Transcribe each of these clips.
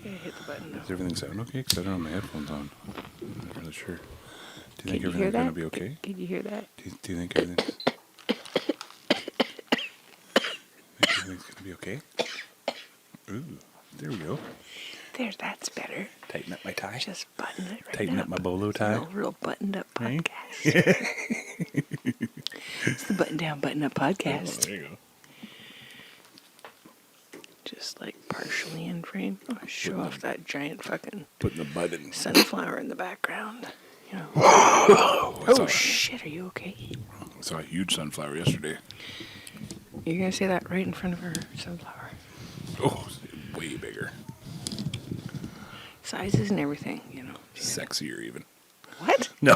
Yeah, hit the button. Does everything sound okay? Because I don't have my headphones on. I'm not really sure. Do you think Can you everything's hear going to that? be okay? Can you hear that? Do you think everything's... everything's going to be okay? Ooh, there we go. There, that's better. Tighten up my tie. Just button it right Tighten up my bolo tie. Real buttoned up Hey? podcast. It's the Button Down, Button Up Oh, podcast. there you go. Just like partially in frame. Oh, show off that giant fucking Putting the button. sunflower in the background. You know. Oh, Oh shit, are you okay? I saw a huge sunflower yesterday. You're gonna say that right in front of her sunflower. Oh, way bigger. Sizes and everything, you know. Sexier even. What? No.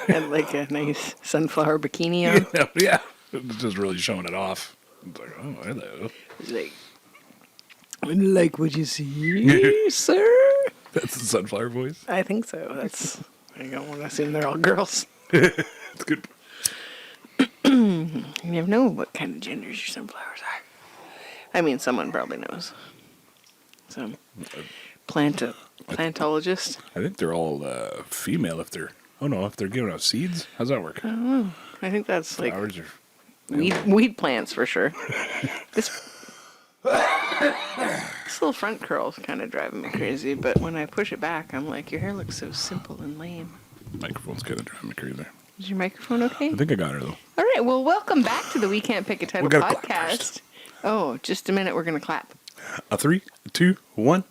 Had like a nice sunflower bikini on. Yeah. It's just really showing it off. It's like, oh, hello. It's like what you see, sir? That's the sunflower voice. I think so. That's. I don't want to assume they're all girls. It's good. You never know what kind of genders your sunflowers are. I mean, someone probably knows. Some plantologist. I think they're all female if they're... Oh, no, if they're giving out seeds? How's that work? I don't know. I think that's like Flowers are... weed plants for sure. This little front curl's kind of driving me crazy, but when I push it back, I'm like, your hair looks so simple and lame. Microphone's kind of driving me crazy. Is your microphone okay? I think I got her, though. All right, well, welcome back to the We Can't Pick a Title We gotta clap podcast. first. Oh, just a minute, we're going to clap. 3, 2, 1.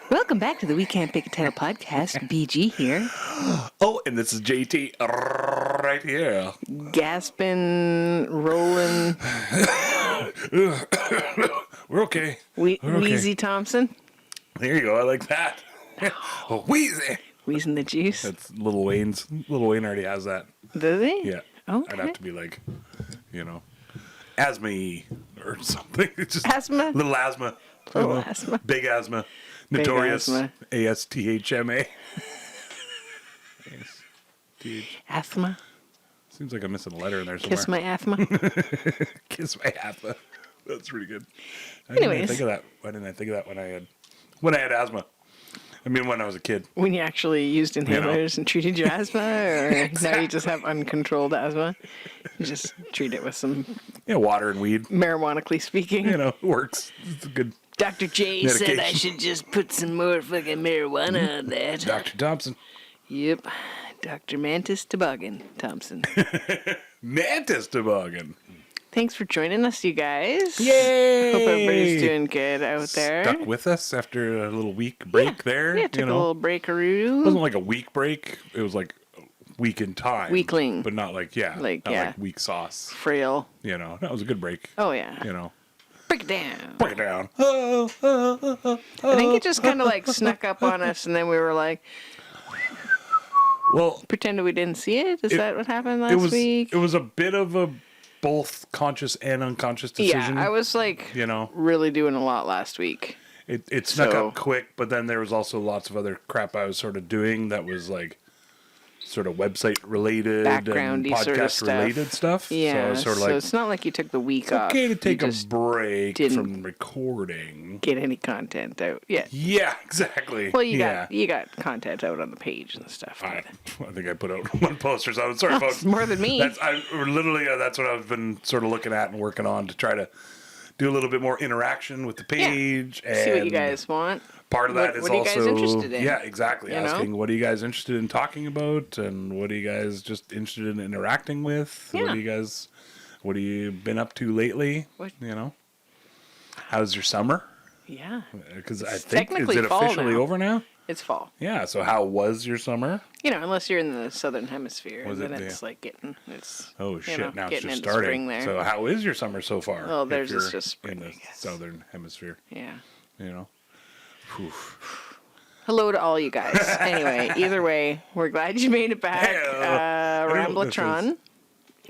Welcome back to the We Can't Pick a Title podcast. BG here. Oh, and this is JT right here. Gasping, rolling, We're okay. We're okay. Wheezy Thompson. There you go. I like that. Oh, Wheezy. Wheezing the juice. That's Lil Wayne's. Lil Wayne already has that. Does he? Yeah. Okay. I'd have to be like, asthma or something. It's just Asthma? Little asthma. Little asthma. Big asthma. Big Notorious asthma. A.S.T.H.M.A. Asthma. Seems like I'm missing a letter in there somewhere. Kiss my asthma. Kiss my asthma. That's pretty good. Anyways. Why didn't I think of that when I had asthma? I mean, when I was a kid. When you actually used inhalers and treated your asthma, or now you just have uncontrolled asthma? You just treat it with some Water and weed. marijuanically speaking. It works. It's a good. Dr. J said I medication. should just put some more fucking marijuana on that. Dr. Thompson. Yep. Dr. Mantis Toboggan Thompson. Mantis toboggan. Thanks for joining us, you guys. Yay! Hope everybody's doing good out there. Stuck with us after a little week break there. Yeah, took a little It breakaroo. wasn't like a week break. It was like a week in time. Weekling. But not like, not like week sauce. Frail. That was a good break. Oh, yeah. Break it down. Break it down. I think it just kind of like snuck up on us, and then we were like, Well, pretended we didn't see it. Is that what happened last week? It was a bit of a both conscious and unconscious decision. Yeah, I was like, really doing a lot last week. It snuck up quick, but then there was also lots of other crap I was sort of doing that was like sort of website related Backgroundy and sort of podcast related stuff. Yeah, So I was sort of like, it's not like you took the week off. okay to take You a just break didn't from recording. get any content out. Yeah. Yeah, exactly. Well, you got content out on the page and stuff. I think I put out one post or something. Sorry, folks. It's more than me. That's what I've been sort of looking at and working on to try to do a little bit more interaction with the page. And see what you guys want. Part of that is what are you also guys interested in? Yeah, exactly. Asking what are you guys interested in talking about, and what are you guys just interested in interacting with? Yeah. What have you been up to lately? How's your summer? Yeah. Because I think is it fall officially now. over now? It's fall. Yeah. So how was your summer? Unless you're in the southern hemisphere, Was then it it's like getting it's. Oh shit! Now it's getting just into starting. spring there. So how is your summer so far? Well, if theirs is you're just spring, in the I guess. southern hemisphere. Yeah. Hello to all you guys. Anyway, either way, we're glad you made it back. Ramblatron.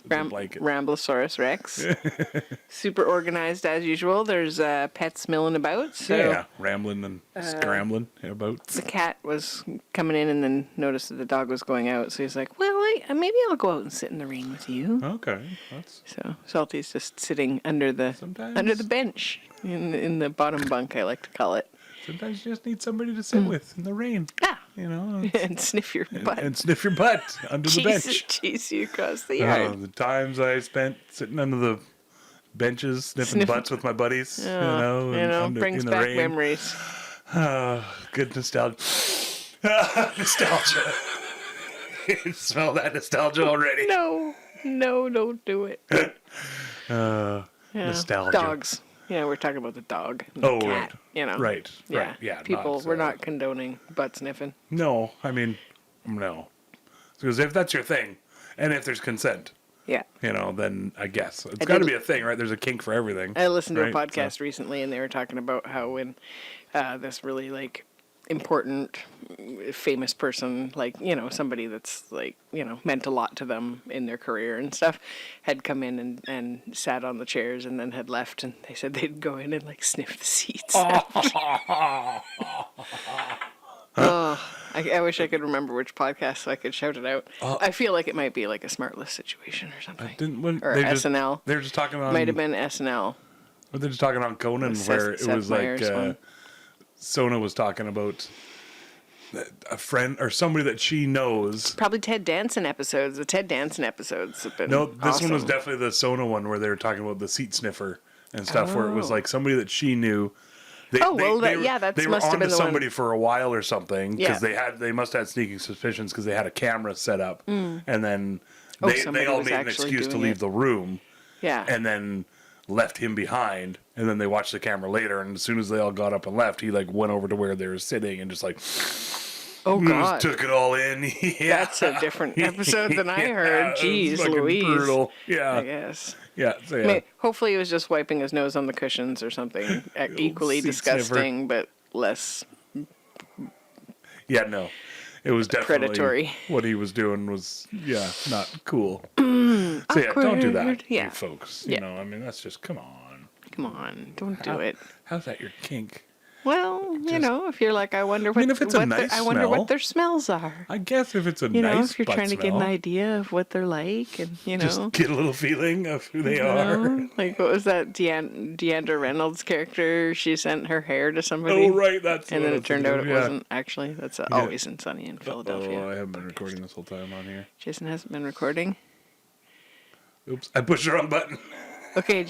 blanket. Ramblosaurus Rex. Super organized as usual. There's pets milling about. So Yeah, rambling and scrambling about. the cat was coming in and then noticed that the dog was going out. So he's like, well, maybe I'll go out and sit in the rain with you. Okay, that's So Salty's just sitting under the Sometimes- bench in the bottom bunk, I like to call it. sometimes you just need somebody to sit with in the rain. Ah, You know, and sniff your butt. and sniff your butt under the bench. Chase you across the yard. The times I spent sitting under the benches sniffing butts with my buddies. Brings in the back rain. memories. Good nostalgia. Nostalgia. You smell that nostalgia already. No, don't do it. Yeah. Nostalgia. Dogs. Yeah, we're talking about the dog. And the Oh, cat, right. You know. Right. Yeah. Right. Yeah. People, we're not condoning butt sniffing. No, I mean, no. Because if that's your thing, and if there's consent, Yeah. then I guess it's got to be a thing, right? There's a kink for everything. I listened to a right? podcast recently, and they were talking about how when this really important, famous person, somebody that's meant a lot to them in their career and stuff, had come in and sat on the chairs and then had left, and they said they'd go in and sniff the seats. I wish I could remember which podcast so I could shout it out. I feel like it might be like a smart list situation or something. Or SNL. They're just talking on. Might have been SNL. Or they're just talking on Conan, where it was Meyers one. Sona was talking about a friend or somebody that she knows. Probably Ted Danson episodes. The Ted Danson episodes have been No, this one was awesome. definitely the Sona one where they were talking about the seat sniffer and stuff, where it was somebody that she knew. They that were must have on been to the somebody one. for a while or something Yeah. because they must have had sneaking suspicions because they had a camera set up and then somebody they all was made an actually excuse to doing leave it. the room Yeah. and then left him behind, and then they watched the camera later, and as soon as they all got up and left, he went over to where they were sitting and just Oh God. just took it all in. Yeah. That's a different episode than I heard. it was Jeez fucking Louise. brutal. Yeah. I guess. Yeah. So yeah. Hopefully he was just wiping his nose on the cushions or something equally seat disgusting, but less. Yeah, no. It was definitely Predatory. what he was doing was not cool. So yeah, don't do that, Awkward. Yeah. you folks. Yeah. You know, I mean that's just come on. Come on, don't do it. How's that your kink? Well, if you're like, I wonder what, if it's a nice I wonder smell. what their smells are. I guess if it's a You know, nice if you're butt trying to get an smell, idea of what they're like, and just get a little feeling of who they are. like what was that Deandra Reynolds character? She sent her hair to somebody. Oh right, that's And what then I it was turned thinking out of, it wasn't actually. That's always in Sunny in Oh, Philadelphia. I haven't been recording this whole time on here. Jason hasn't been recording. Oops, I pushed the wrong button. Okay,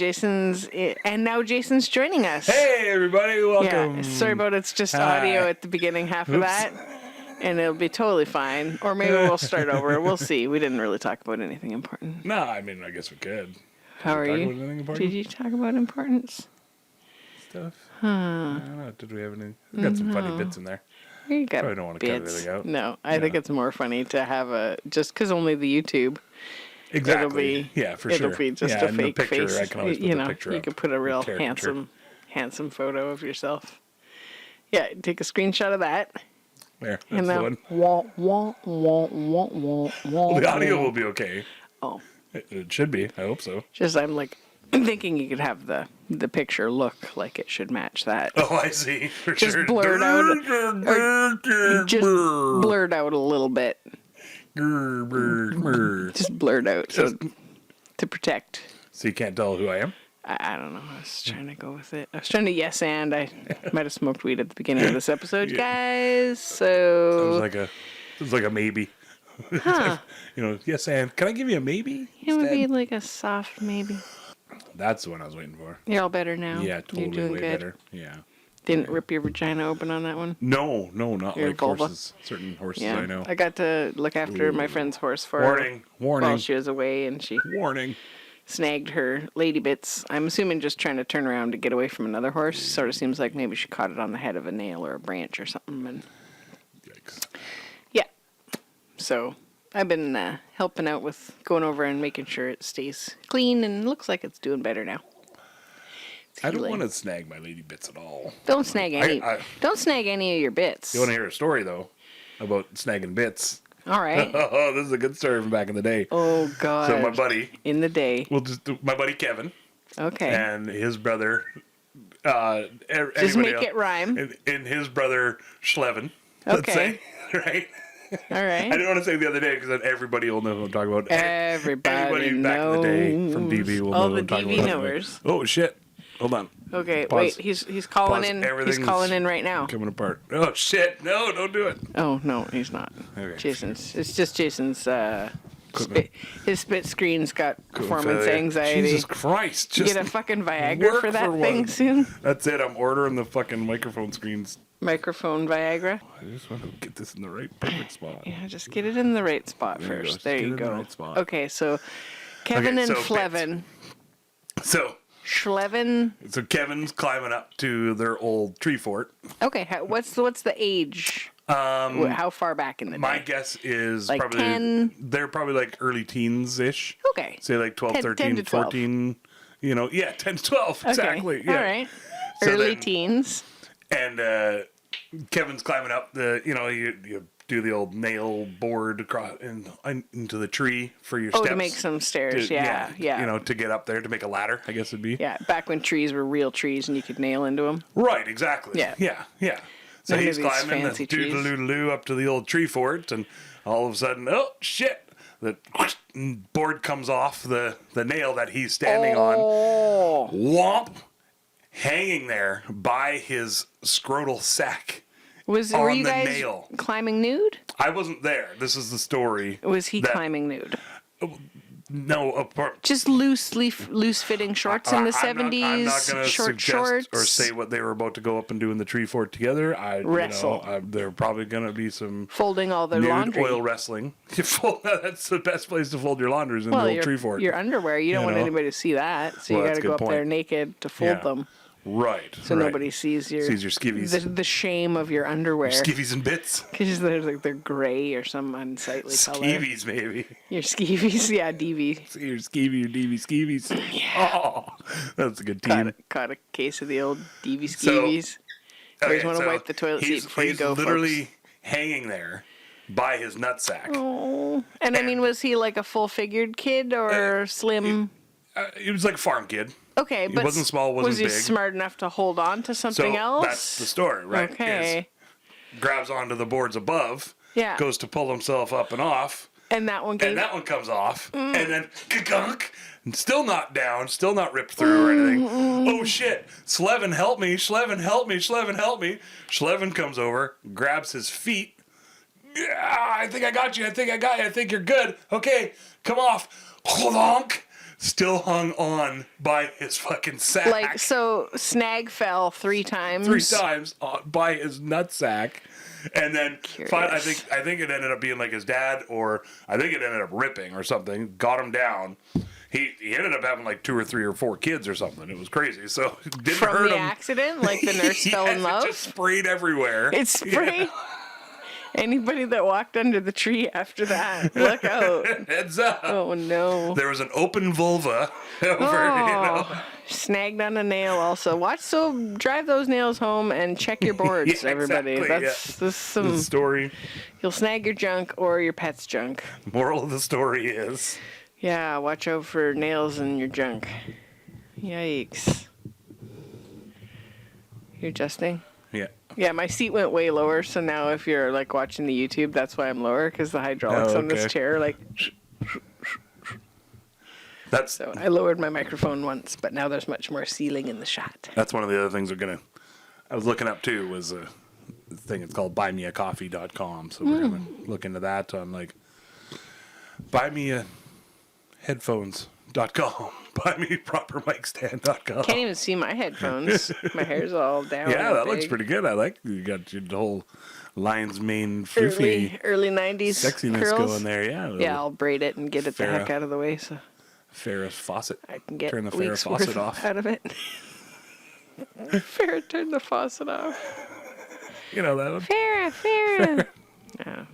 and now Jason's joining us. Hey everybody, welcome. Yeah, sorry about it's just Hi. audio at the beginning half of Oops. that, and it'll be totally fine. Or maybe we'll start over. We'll see. We didn't really talk about anything important. No, I mean I guess we could. How are Talk you? about anything important? Did you talk about importance? Stuff. I don't know. Did we have any? We got some funny bits in there. You got Probably don't want to cut bits. everything out. No, I think it's more funny to have just because only the YouTube. Exactly. It'll for sure. be just yeah, a and fake the picture, face. I can always put the picture you up. could put a real Caricature. handsome photo of yourself. Yeah, take a screenshot of that. There, that's And the then one. Well, The audio will be okay. Oh, It should be. I hope so. just I'm thinking you could have the picture look like it should match that. Oh, I see. For Just sure. blurred out. Just blurred out a little bit. Just blurred out so to protect. So you can't tell who I am? I don't know. I was trying to go with it. I was trying to yes and. I might have smoked weed at the beginning of this episode, guys. So It was like a maybe. Yes, and can I give you a maybe? it would be instead? like a soft maybe. That's the one I was waiting for. You're all better now. Yeah, You're totally doing way good. better. Yeah. Didn't rip your vagina open on that one. No, not Your like vulva? horses. Certain horses Yeah, I know. I got to look after my friend's horse for Warning, while warning, she was away, and she warning. snagged her lady bits. I'm assuming just trying to turn around to get away from another horse. Sort of seems like maybe she caught it on the head of a nail or a branch or something. And Yikes. yeah, so I've been helping out with going over and making sure it stays clean, and looks like it's doing better now. It's I don't healing. want to snag my lady bits at all. Don't snag any. I- Don't snag any of your bits. You want to hear a story though about snagging bits? All right. Oh, this is a good story from back in the day. Oh God. So my buddy, in the day. my buddy Kevin, Okay. and his brother, Just make it rhyme. and his brother Schlevin. Okay. Let's say, right? All right. I didn't want to say the other day because then everybody will know who I'm talking about. Everybody back in the day from DB will all know the who I'm talking DB about. knowers. Oh shit! Hold on. Okay, Pause. wait. He's calling Pause. in. He's Everything's calling in right now. Coming apart. Oh shit! No, don't do it. Oh no, he's not. Okay. Jason's. It's just Jason's. His split screen's got performance Failure. anxiety. Jesus Christ! You Just get a fucking Viagra work for that for thing once. soon. That's it. I'm ordering the fucking microphone screens. Microphone Viagra. I just want to get this in the right perfect spot. Yeah, just get it in the right spot There you go. first. Just There get it you in the go. right spot. Okay, so Kevin Okay, and so Flevin. So Schlevin. Kevin's climbing up to their old tree fort. Okay, what's the age? How far back in the day? My guess is Like probably 10? They're probably like early teens-ish. Okay. Say like 12, 10 13, to 12. 14. You know, yeah, 10 to 12. Okay. Exactly. Yeah. All right. So Early then- teens. And Kevin's climbing up you do the old nail board across into the tree for your steps. To make some stairs. Yeah. You know, to get up there, to make a ladder, I guess it'd be. Yeah, back when trees were real trees and you could nail into them. Right, exactly. Yeah. Yeah. So None of he's these climbing fancy the trees. doo-doo-doo up to the old tree fort, and all of a sudden, oh, shit! The board comes off the nail that he's standing on. Oh. Whomp! Hanging there by his scrotal sack. Were on you the guys nail. climbing nude? I wasn't there. This is the story. Was he that- climbing nude? No, apart. Just loose-fitting shorts in the 70s, I'm not going to short suggest shorts. or say what they were about to go up and do in the tree fort together. Wrestle. There probably going to be some Folding all their nude laundry. oil wrestling. That's the best place to fold your laundry is in the old tree fort. your underwear. You don't want know? anybody to see that, so Well, you that's got to a go good up there point. naked to fold Yeah. them, Right. so right. nobody sees your skivvies. the shame of your underwear. Skivvies and bits. Because they're gray or some unsightly color. Skivvies, maybe. Your skeevies, yeah, DV. See your skivvy, your DV skivvies. Yeah. Oh, that's a good team. Caught a case of the old DV So- skeevies. Always want to wipe the toilet seat before you go, He's literally folks. hanging there by his nutsack. Oh. And I mean, was he like a full-figured kid or slim? He was like a farm kid. Okay, but wasn't small, wasn't was he big. smart enough to hold on to something So else? that's the story, right? Okay. Is grabs onto the boards above, Yeah. goes to pull himself up and off, And that one gave... and that one comes off, and then gunk, and still not down, still not ripped through or anything. Oh shit! Schlevin, help me! Schlevin, help me! Schlevin, help me! Schlevin comes over, grabs his feet. Yeah, I think I got you. I think I got you. I think you're good. Okay, come off. Honk. Still hung on by his fucking sack. Like, so Snag fell 3 times. 3 times by his nutsack, and then I Curious. think it ended up being like his dad, or I think it ended up ripping or something. Got him down. He ended up having like 2 or 3 or 4 kids or something. It was crazy. So it didn't From hurt the him. accident? Like the nurse fell in Yes, love? It just sprayed everywhere. It sprayed. Anybody that walked under the tree after that, look out. Heads up. Oh, no. There was an open vulva over, Snagged on a nail also. Drive those nails home and check your boards, Yeah, everybody. exactly, This is some... The story. You'll snag your junk or your pet's junk. Moral of the story is. Yeah, watch out for nails in your junk. Yikes. You're adjusting? Yeah. Yeah, my seat went way lower, so now if you're like watching the YouTube, that's why I'm lower, because the hydraulics on this okay. chair, like... That's So I lowered my microphone once, but now there's much more ceiling in the shot. That's one of the other things I was looking up too was a thing. It's called buymeacoffee.com. So we're going to look into that on like buymeaheadphones.com, buymepropermicstand.com. Can't even see my headphones. My hair's all down. Yeah, and that looks big. pretty good. I like you got your whole lion's mane foofy Early 90s sexiness curls. going there. Yeah. Yeah, I'll braid it and get it the Farrah. heck out of the way so Farrah's faucet. I can get Turn the Farrah weeks faucet worth off. out of it. Farrah, turn the faucet off. You know that one. Farrah. Oh,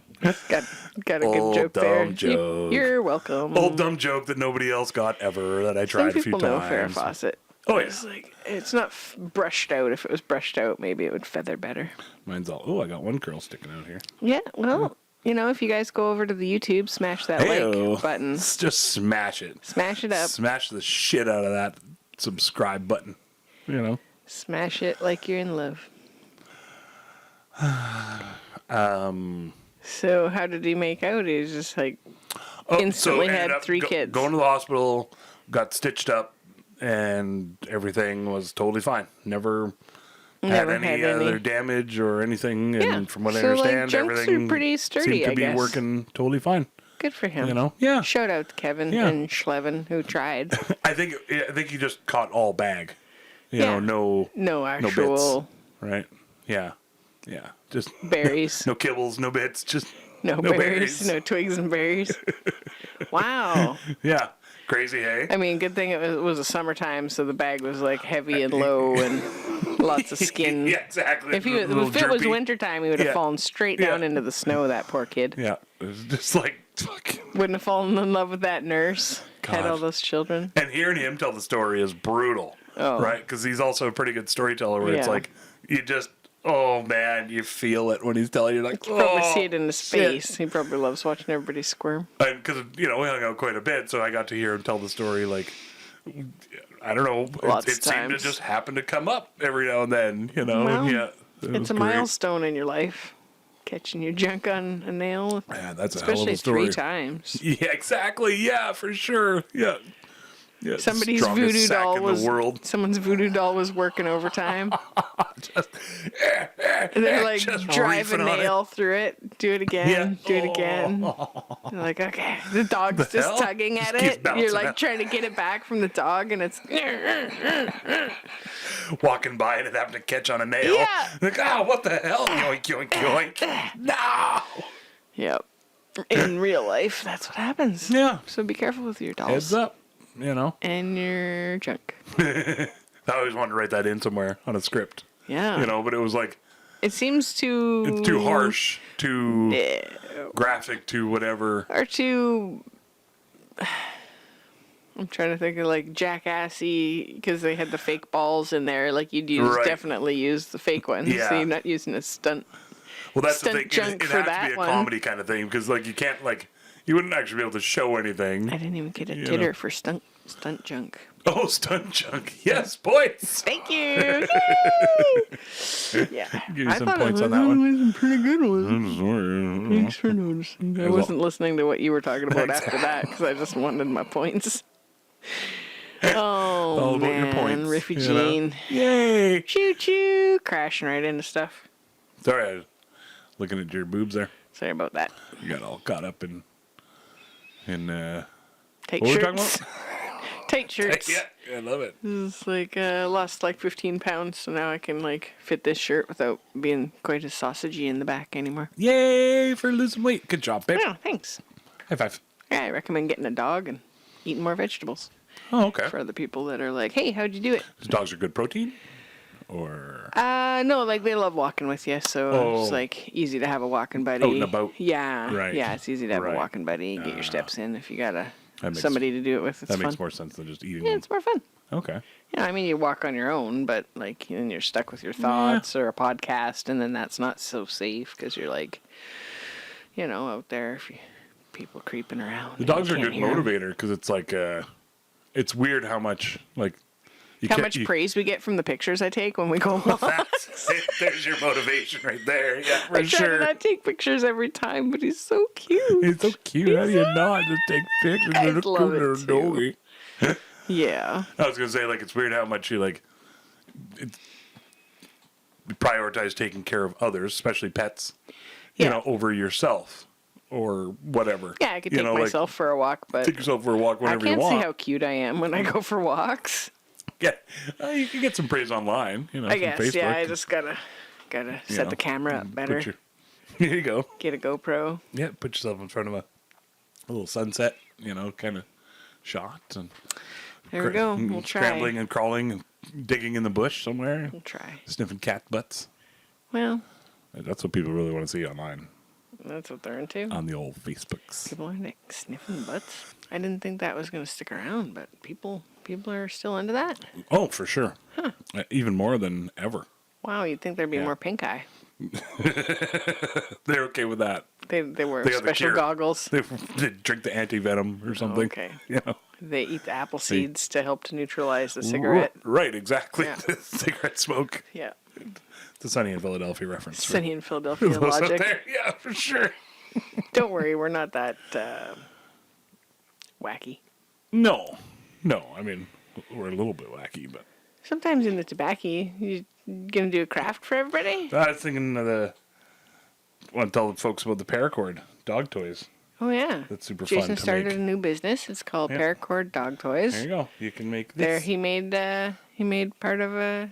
got a Old good joke dumb there. joke. You're welcome. Old dumb joke that nobody else got ever that I tried Some a few people know times. Farrah faucet. Oh, yeah. It's like it's not brushed out. If it was brushed out, maybe it would feather better. Mine's all, oh, I got one curl sticking out here. Yeah, well, You know, if you guys go over to the YouTube, smash that Hey-o. like button. Just smash it. Smash it up. Smash the shit out of that subscribe button. You know? Smash it like you're in love. So how did he make out? He was just like instantly ended had up 3 kids. Going to the hospital, got stitched up, and everything was totally fine. Never had any other damage or anything. And Yeah. from what I So, like, understand, junks are everything pretty sturdy, seemed to I be guess. working totally fine. Good for him. You know? Yeah. Shout out to Kevin Yeah. and Schleven who tried. I think he just caught all bag. You Yeah. know, No no actual bits, right? Yeah. Yeah. Just berries. no kibbles, no bits, just No berries. No twigs and berries. Wow. Yeah. Crazy, hey? I mean, good thing it was a summertime, so the bag was like heavy and low and lots of skin. Yeah, exactly. If it was Jerpy. wintertime, he would have Yeah. fallen straight down Yeah. into the snow, that poor kid. Yeah. It was just like fucking. Wouldn't have fallen in love with that nurse. Had God. all those children. And hearing him tell the story is brutal. Oh. Right? Because he's also a pretty good storyteller where it's Yeah. like, you just, oh man, you feel it when he's telling you, like, You probably oh, see it in his shit. face. He probably loves watching everybody squirm. And because, you know, we hung out quite a bit, so I got to hear him tell the story, like, I don't know. Lots It of seemed to times. just happen to come up every now and then, you know? Well, yeah. It It's was a great. milestone in your life. Catching your junk on a nail. Yeah, that's a hell of Especially a story. 3 times. Yeah, exactly. Yeah, for sure. Yeah. Yeah, Somebody's strongest voodoo sack doll in was the world. someone's voodoo doll was working overtime. Just, They're like just drive a reefing on it. nail through it. Do it again. Yeah. Do it again. They're like, okay. The dog's The just hell? tugging at Just keeps it. bouncing You're like out. trying to get it back from the dog, and it's walking by and it happened to catch on a nail. Yeah. Like, oh, what the hell? Yoink, yoink, yoink. No. yep. In real life, that's what happens. Yeah. So be careful with your dolls Heads up. You know. and your junk. I always wanted to write that in somewhere on a script. Yeah. You know, but it was like, It seems too. it's too harsh, too Yeah. graphic, too whatever. Or too. I'm trying to think of like jackassy because they had the fake balls in there. Like you'd Right. definitely use the fake ones. Yeah. So you're not using a stunt. Well, that's the Stunt thing. junk It for has to that be a one. comedy kind of thing because, like, you can't, like, you wouldn't actually be able to show anything. I didn't even get a You titter know. for stunt junk. Oh, stunt junk. Yes, points. Thank you. Yay! Yeah. Give you I some thought points it on that one. was a pretty good one. I'm sorry. Thanks for noticing. I There's wasn't listening to what you were talking about after that because I just wanted my points. Oh, All about your man. points, Riffy you know? Jean. Yay. Choo choo. Crashing right into stuff. Sorry, I was looking at your boobs there. Sorry about that. You got all caught up in Tight what were we talking shirts. Tight shirts. Yeah, I love it. This is like lost like 15 pounds, so now I can like fit this shirt without being quite as sausagey in the back anymore. Yay for losing weight. Good job, babe. Oh, thanks. High five. Yeah, I recommend getting a dog and eating more vegetables Oh, okay. for other people that are like, hey, how'd you do it? Dogs are good protein? Or No, like they love walking with you, so it's Oh. like easy to have a walking buddy. Out and about. Yeah, Right. yeah, it's easy to have Right. a walking buddy. Get your steps in if you got That makes- somebody to do it with. It's that fun. makes more sense than just eating Yeah, them. it's more fun. Okay. Yeah, I mean, you walk on your own, but like then you're stuck with your thoughts or a podcast, and then that's not so safe because you're like, out there, if you, people creeping around. The dogs are a you good can't hear 'em. motivator because it's like, it's weird how much, like, you How can't- much you- praise we get from the pictures I take when we go walk. There's your motivation right there. Yeah, for I try to sure. not take pictures every time, but he's so cute. He's so cute. How do you not just take pictures I of a love it, little too. doggy? Yeah. I was gonna say, like, it's weird how much you you prioritize taking care of others, especially pets, Yeah. over yourself or whatever. Yeah, I could You take know, like, myself for a walk, but take yourself for a walk I whenever you can't want. see how cute I am when I go for walks. Yeah, you can get some praise online. I from guess, Facebook. yeah, I just gotta set know, the camera up better. Here you go. Get a GoPro. Yeah, put yourself in front of a little sunset, kind of shot and There we go. We'll try. scrambling and crawling and digging in the bush somewhere, We'll try. sniffing cat butts. Well, That's what people really want to see online that's what they're into. on the old Facebooks. People are like sniffing butts. I didn't think that was gonna stick around, but people are still into that. Oh, for sure. Even more than ever. Wow, you'd think there'd be Yeah. more pink eye. They're okay with that. They wear They got the special cure. goggles. They drink the anti-venom or something. Okay. You know. They eat the apple seeds to help to neutralize the cigarette. Right, exactly. Yeah. The cigarette smoke. Yeah. The Sunny in Philadelphia reference. for Sunny in Philadelphia those out logic. there. Yeah, for sure. Don't worry, we're not that wacky. No. I mean, we're a little bit wacky, but Sometimes in the tobacco, you gonna do a craft for everybody? I was thinking of want to tell the folks about the paracord dog toys. Oh yeah. That's super fun Jason to started make. a new business. It's called Yeah. Paracord Dog Toys. There you go. You can make this. There, he made part of a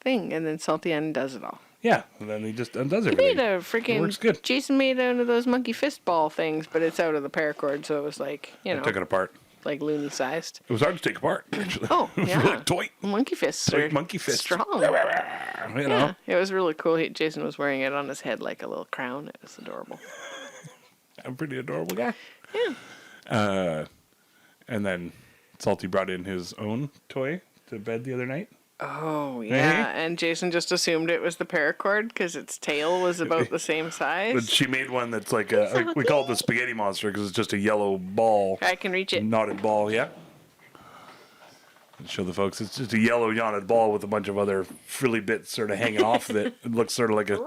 thing, and then Salty undoes it all. Yeah, and then he just undoes He everything. made a freaking. It works good. Jason made one of those monkey fist ball things, but it's out of the paracord, so it was like I took it apart. like loony sized. It was hard to take apart, actually. Oh, It was yeah. really toy. Monkey fists Toy are monkey fist. strong. You know. Yeah, it was really cool. Jason was wearing it on his head like a little crown. It was adorable. I'm a pretty adorable guy. Yeah. And then Salty brought in his own toy to bed the other night. Oh, yeah. Hey? And Jason just assumed it was the paracord because its tail was about the same But size. she made one that's like we call it the spaghetti monster because it's just a yellow ball, I can reach it. knotted ball. Yeah. Show the folks. It's just a yellow knotted ball with a bunch of other frilly bits sort of hanging off of it. It looks sort of like a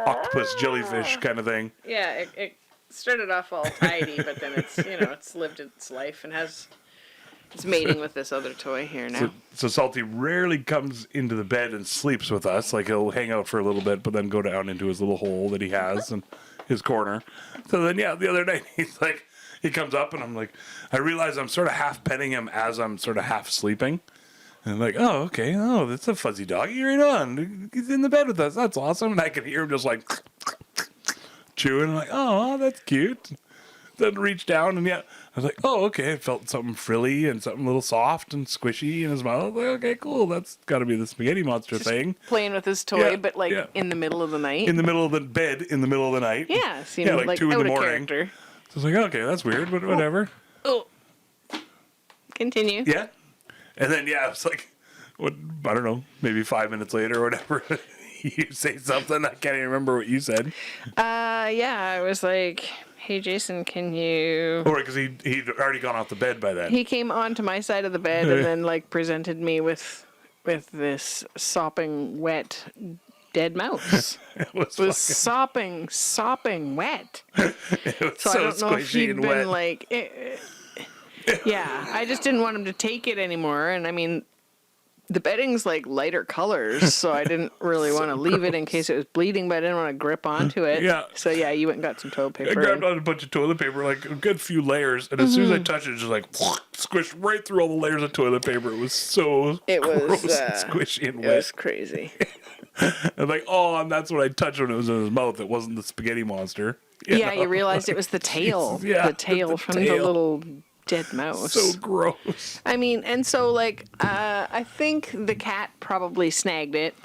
octopus jellyfish kind of thing. Yeah, it started off all tidy, but then it's lived its life and it's mating with this other toy here now. So Salty rarely comes into the bed and sleeps with us. Like he'll hang out for a little bit, but then go down into his little hole that he has in his corner. So then, the other night he's like, he comes up and I'm like, I realize I'm sort of half petting him as I'm sort of half sleeping. And I'm like, oh, okay. Oh, that's a fuzzy doggy. Right on. He's in the bed with us. That's awesome. And I can hear him just like chewing. I'm like, oh, that's cute. Then reach down and I was like, oh, okay. I felt something frilly and something a little soft and squishy in his mouth. Like, okay, cool. That's got to be the spaghetti monster thing. Playing with his toy, Yeah, but like yeah. in the middle of the night. In the middle of the bed, in the middle of the night. Yeah, seemed like 2 in out the of morning. character. So I was like, okay, that's weird, but whatever. Oh. Continue. Yeah. And then, it was like, I don't know, maybe 5 minutes later or whatever. You say something. I can't even remember what you said. I was like, hey, Jason, can you... Or because he'd already gone off the bed by then. He came onto my side of the bed and then like presented me with this sopping wet dead mouse. It was sopping wet. It was So I don't know if squishy he'd and been wet. like, yeah. I just didn't want him to take it anymore, and I mean, the bedding's like lighter colors, so I didn't really want to leave it in case it was bleeding, but I didn't want to grip onto it. Yeah. So yeah, you went and got some toilet I paper. grabbed on a bunch of toilet paper, like a good few layers, and as soon as I touched it, just like squished right through all the layers of toilet paper. It was so gross and squishy and It wet. was crazy. I'm like, oh, and that's what I touched when it was in his mouth. It wasn't the spaghetti monster. Yeah, you realized it was the tail. Jesus, yeah, the tail the from tail. the little dead mouse. So gross. I mean, and so like, I think the cat probably snagged it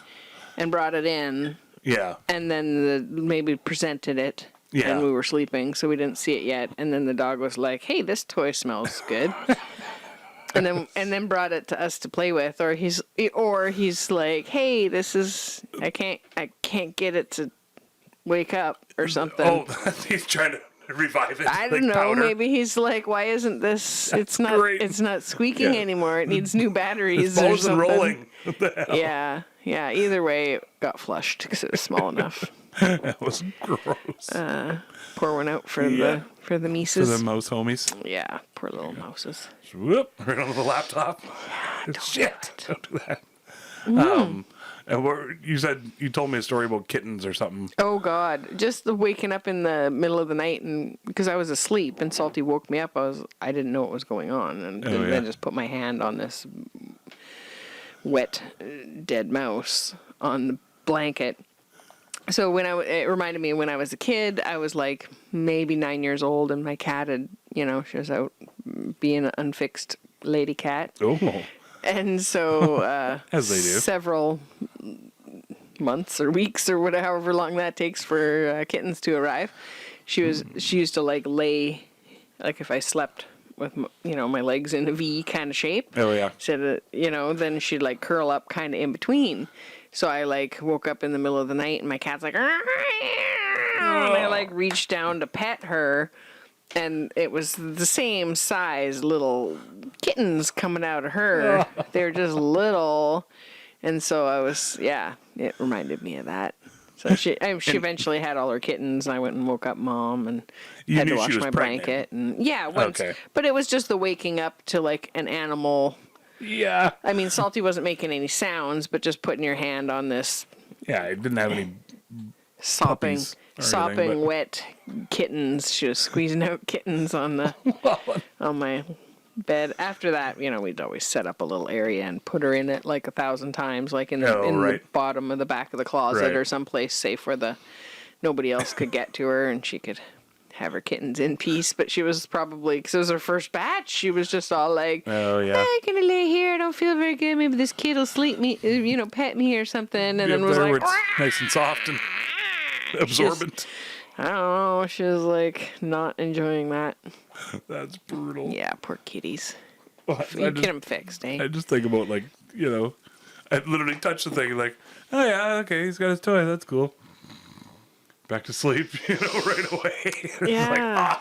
and brought it in, Yeah. and then maybe presented it. Yeah. And we were sleeping, so we didn't see it yet. And then the dog was like, "Hey, this toy smells good." and then brought it to us to play with, or he's like, "Hey, this is I can't get it to wake up or something." Oh, he's trying to revive it. I don't like know. powder. Maybe he's like, "Why isn't this? That's great. It's not squeaking Yeah. anymore. It needs new batteries It or wasn't something." rolling. What the hell? Yeah. Either way, it got flushed because it was small enough. That was gross. Pour one out for Yeah. the For mices. the mouse homies. Yeah, poor little mouses. Whoop, right onto the laptop. Shit, don't do that. And you told me a story about kittens or something. Oh God! Just the waking up in the middle of the night, and because I was asleep and Salty woke me up, I didn't know what was going on, and then just put my hand on this wet dead mouse on the blanket. So it reminded me when I was a kid, I was like maybe 9 years old, and my cat had, she was out being an unfixed lady cat. Oh, And so as they do. Several months or weeks or whatever, however long that takes for kittens to arrive, she used to like lay, like if I slept with my legs in a V kind of shape. Oh yeah. Then she'd like curl up kind of in between. So I like woke up in the middle of the night and my cat's like, And I like reached down to pet her, and it was the same size little kittens coming out of her. They're just little. And so I was, it reminded me of that. So she eventually had all her kittens, and I went and woke up Mom and had to wash my blanket. And once, but it was just the waking up to like an animal. Yeah. I mean, Salty wasn't making any sounds, but just putting your hand on this. Yeah, it didn't have any sopping, anything, wet kittens. She was squeezing out kittens on the on my bed. After that, we'd always set up a little area and put her in it like 1,000 times, like in the bottom of the back of the closet or someplace safe where nobody else could get to her, and she could have her kittens in peace. But she was probably, because it was her first batch, she was just all like, I'm gonna lay here, I don't feel very good, maybe this kid will sleep me, pet me or something. And then was like, nice and soft and absorbent. I don't know, she was like not enjoying that. That's brutal. Yeah, poor kitties. You get them fixed, eh? I just think about I literally touch the thing like, oh yeah, okay, he's got his toy, that's cool. Back to sleep, right away. Yeah.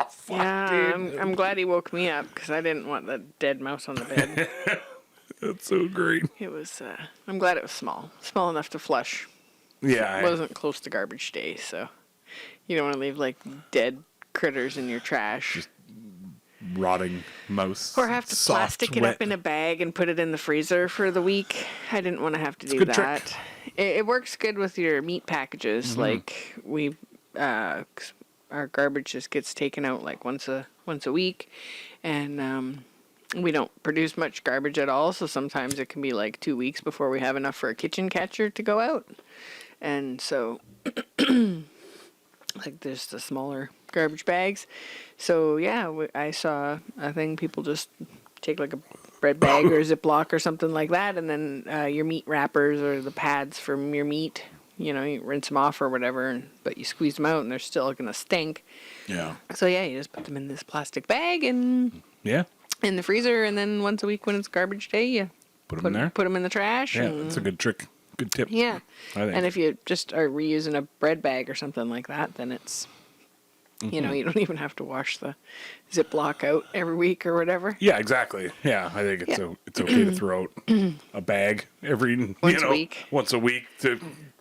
Fuck, dude. I'm glad he woke me up because I didn't want the dead mouse on the bed. That's so great. It was, I'm glad it was small enough to flush. Yeah. It wasn't close to garbage day, so you don't want to leave like dead critters in your trash. Just rotting mouse. Or have to plastic it up in a bag and put it in the freezer for the week. I didn't want to have to do that. It works good with your meat packages. Mm-hmm. Like our garbage just gets taken out like once a week, and we don't produce much garbage at all. So sometimes it can be like 2 weeks before we have enough for a kitchen catcher to go out. And so, like, there's the smaller garbage bags. So I saw a thing, people just take like a bread bag or a Ziploc or something like that, and then your meat wrappers or the pads from your meat, you rinse them off or whatever, but you squeeze them out and they're still gonna stink. Yeah. So you just put them in this plastic bag and in the freezer, and then once a week when it's garbage day, you put them in there. Put them in the trash. Yeah, that's a good trick. Good tip. Yeah. I think. And if you just are reusing a bread bag or something like that, then it's you don't even have to wash the Ziploc out every week or whatever. Yeah, exactly. Yeah, I think it's okay to throw out a bag once a week to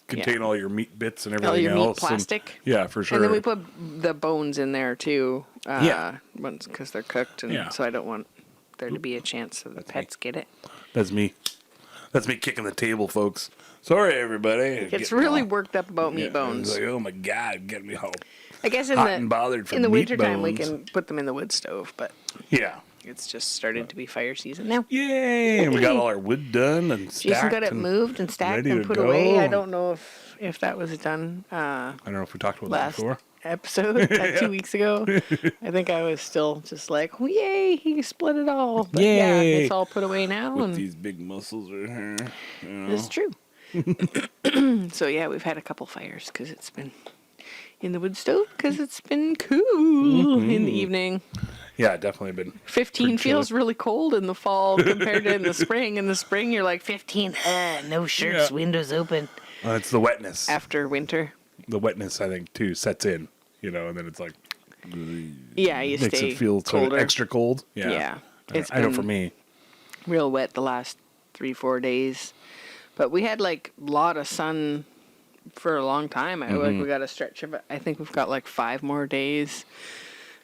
contain all your meat bits and everything all your else. Meat plastic. Yeah, for sure. And then we put the bones in there too. Because they're cooked, and so I don't want there to be a chance that the pets get it. That's me. That's me kicking the table, folks. Sorry, everybody. It's really worked up about meat bones. It's like, oh my God, get me home. I guess in the wintertime we can put them in the wood stove, but it's just started to be fire season now. Yay! And we got all our wood done and stacked. Jason got it moved and stacked and put away. I don't know if that was done. I don't know if we talked about that before. Episode 2 weeks ago. I think I was still just like, oh, yay, he split it all. But yay! It's all put away now. With these big muscles right here. It's true. So we've had a couple fires because it's been in the wood stove because it's been cool in the evening. Yeah, definitely been. 15 feels really cold in the fall compared to in the spring. In the spring, you're like 15. No shirts, windows open. It's the wetness. After winter. The wetness, I think, too, sets in, and then it's like. Yeah, you makes stay it feel colder. Sort of extra cold. Yeah. I know for me. Real wet the last 3-4 days. But we had like a lot of sun for a long time. We got a stretch of it. I think we've got like 5 more days